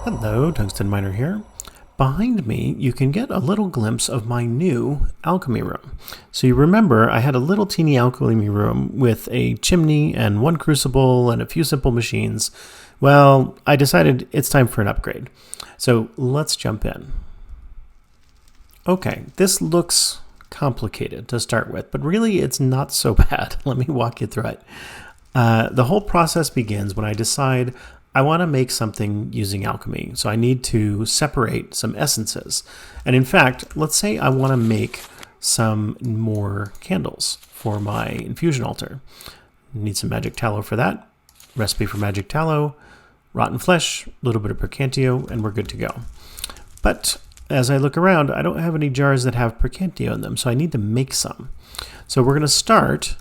Hello, Tungsten Miner here. Behind me, you can get a little glimpse of my new alchemy room. So you remember I had a little teeny alchemy room with a chimney and one crucible and a few simple machines. Well, I decided it's time for an upgrade. So let's jump in. Okay, this looks complicated to start with, but really it's not so bad. Let me walk you through it. The whole process begins when I decide I want to make something using alchemy. So I need to separate some essences. And in fact, let's say I want to make some more candles for my infusion altar. Need some magic tallow for that. Recipe for magic tallow, rotten flesh, a little bit of percantio, and we're good to go. But as I look around, I don't have any jars that have percantio in them, so I need to make some. So we're going to start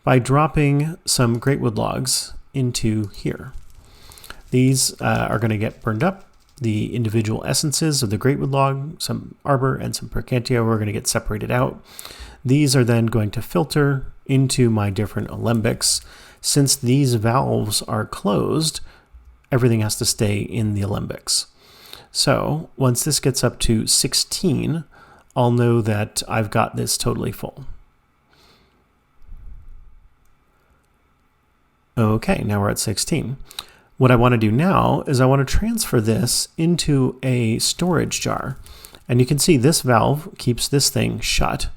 by dropping some greatwood logs into here. These are going to get burned up. The individual essences of the greatwood log, some arbor and some percantio, are going to get separated out. These are then going to filter into my different alembics. Since these valves are closed, everything has to stay in the alembics. So once this gets up to 16, I'll know that I've got this totally full. Okay, now we're at 16. What I want to do now is I want to transfer this into a storage jar. And you can see this valve keeps this thing shut.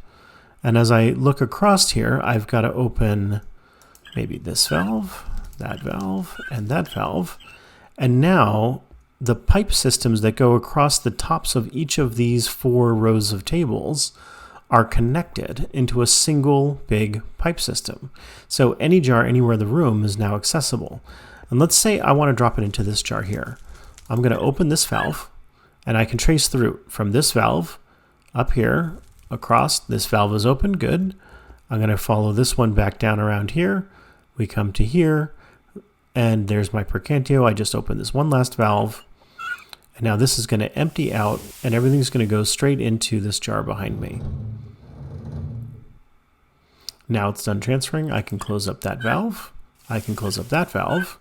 And as I look across here, I've got to open maybe this valve, and that valve. And now the pipe systems that go across the tops of each of these 4 rows of tables are connected into a single big pipe system. So any jar anywhere in the room is now accessible. And let's say I want to drop it into this jar here. I'm going to open this valve, and I can trace the route from this valve up here across. This valve is open, good. I'm going to follow this one back down around here. We come to here, and there's my percantio. I just opened this one last valve, and now this is going to empty out, and everything's going to go straight into this jar behind me. Now it's done transferring. I can close up that valve. I can close up that valve.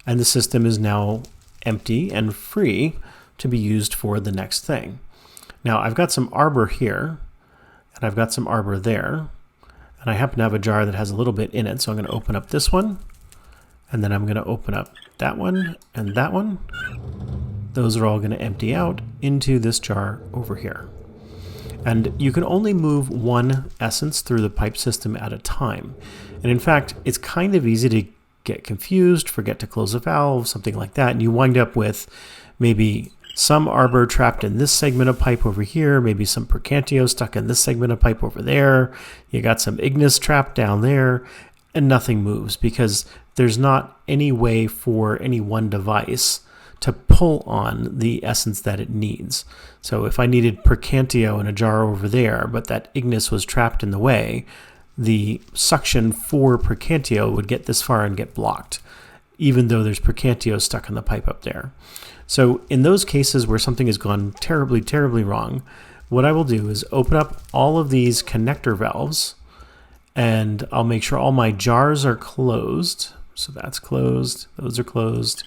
And the system is now empty and free to be used for the next thing. Now I've got some arbor here, and I've got some arbor there, and I happen to have a jar that has a little bit in it, so I'm going to open up this one, and then I'm going to open up that one and that one. Those are all going to empty out into this jar over here. And you can only move one essence through the pipe system at a time. And in fact, it's kind of easy to get confused, forget to close a valve, something like that, and you wind up with maybe some arbor trapped in this segment of pipe over here, maybe some percantio stuck in this segment of pipe over there, you got some ignis trapped down there, and nothing moves because there's not any way for any one device to pull on the essence that it needs. So if I needed percantio in a jar over there, but that ignis was trapped in the way, the suction for percantio would get this far and get blocked, even though there's percantio stuck in the pipe up there. So in those cases where something has gone terribly, terribly wrong, what I will do is open up all of these connector valves, and I'll make sure all my jars are closed. So that's closed, those are closed,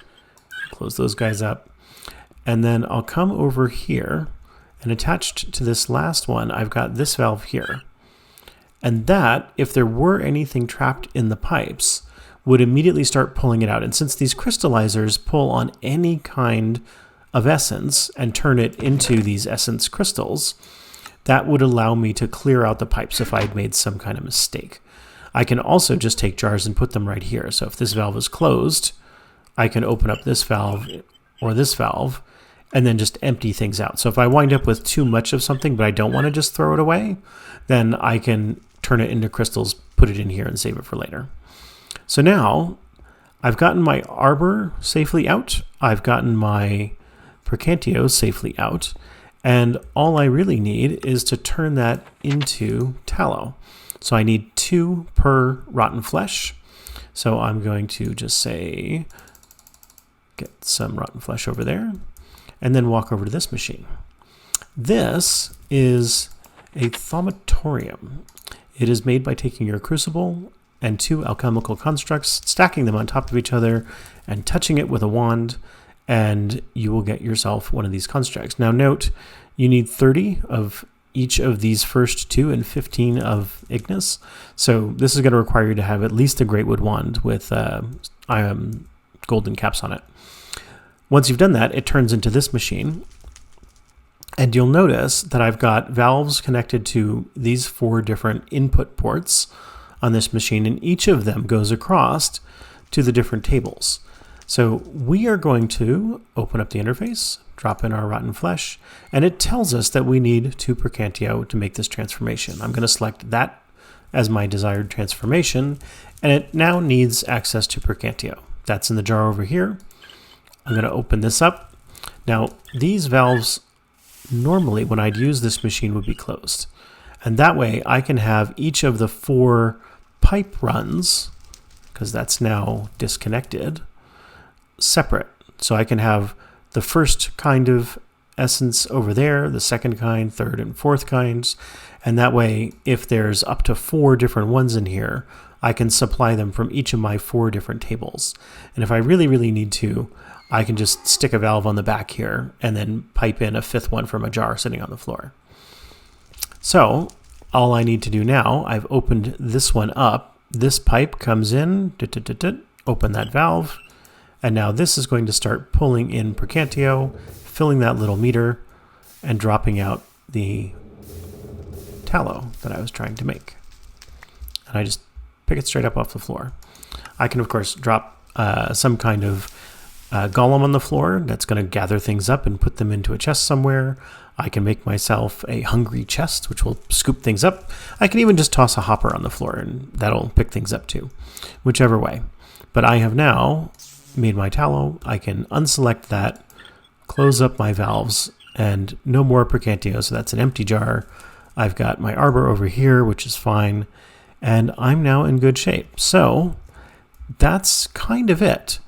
close those guys up. And then I'll come over here, and attached to this last one, I've got this valve here. And that, if there were anything trapped in the pipes, would immediately start pulling it out. And since these crystallizers pull on any kind of essence and turn it into these essence crystals, that would allow me to clear out the pipes if I had made some kind of mistake. I can also just take jars and put them right here. So if this valve is closed, I can open up this valve or this valve and then just empty things out. So if I wind up with too much of something, but I don't want to just throw it away, then I can turn it into crystals, put it in here, and save it for later. So now I've gotten my arbor safely out. I've gotten my percantio safely out. And all I really need is to turn that into tallow. So I need 2 per rotten flesh. So I'm going to just say, get some rotten flesh over there, and then walk over to this machine. This is a Thaumitorium. It is made by taking your crucible and 2 alchemical constructs, stacking them on top of each other, and touching it with a wand, and you will get yourself one of these constructs. Now note, you need 30 of each of these first 2 and 15 of Ignis. So this is going to require you to have at least a Greatwood wand with golden caps on it. Once you've done that, it turns into this machine. And you'll notice that I've got valves connected to these 4 different input ports on this machine, and each of them goes across to the different tables. So we are going to open up the interface, drop in our rotten flesh, and it tells us that we need 2 Percantio to make this transformation. I'm going to select that as my desired transformation, and it now needs access to Percantio. That's in the jar over here. I'm going to open this up. Now, these valves normally, when I'd use this machine, would be closed. And that way I can have each of the 4 pipe runs, because that's now disconnected, separate. So I can have the first kind of essence over there, the second kind, third and fourth kinds, and that way if there's up to 4 different ones in here, I can supply them from each of my 4 different tables. And if I really, really need to, I can just stick a valve on the back here and then pipe in a 5th one from a jar sitting on the floor. So all I need to do now, I've opened this one up. This pipe comes in, open that valve, and now this is going to start pulling in Percantio, filling that little meter, and dropping out the tallow that I was trying to make. And I just pick it straight up off the floor. I can, of course, drop some kind of golem on the floor that's going to gather things up and put them into a chest somewhere. I can make myself a hungry chest, which will scoop things up. I can even just toss a hopper on the floor, and that'll pick things up too, whichever way. But I have now made my tallow. I can unselect that, close up my valves, and no more Percantio, so that's an empty jar. I've got my arbor over here, which is fine, and I'm now in good shape. So that's kind of it.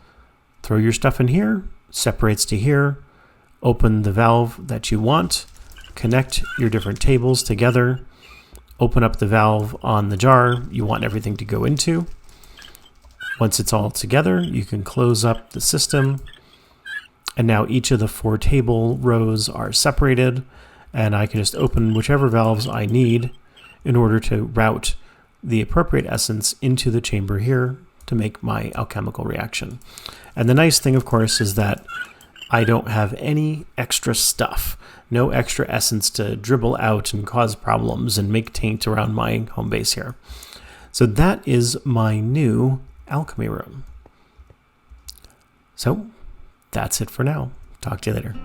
Throw your stuff in here, separates to here, open the valve that you want, connect your different tables together, open up the valve on the jar you want everything to go into. Once it's all together, you can close up the system, and now each of the 4 table rows are separated, and I can just open whichever valves I need in order to route the appropriate essence into the chamber here to make my alchemical reaction. And the nice thing, of course, is that I don't have any extra stuff, no extra essence to dribble out and cause problems and make taint around my home base here. So that is my new alchemy room. So that's it for now. Talk to you later.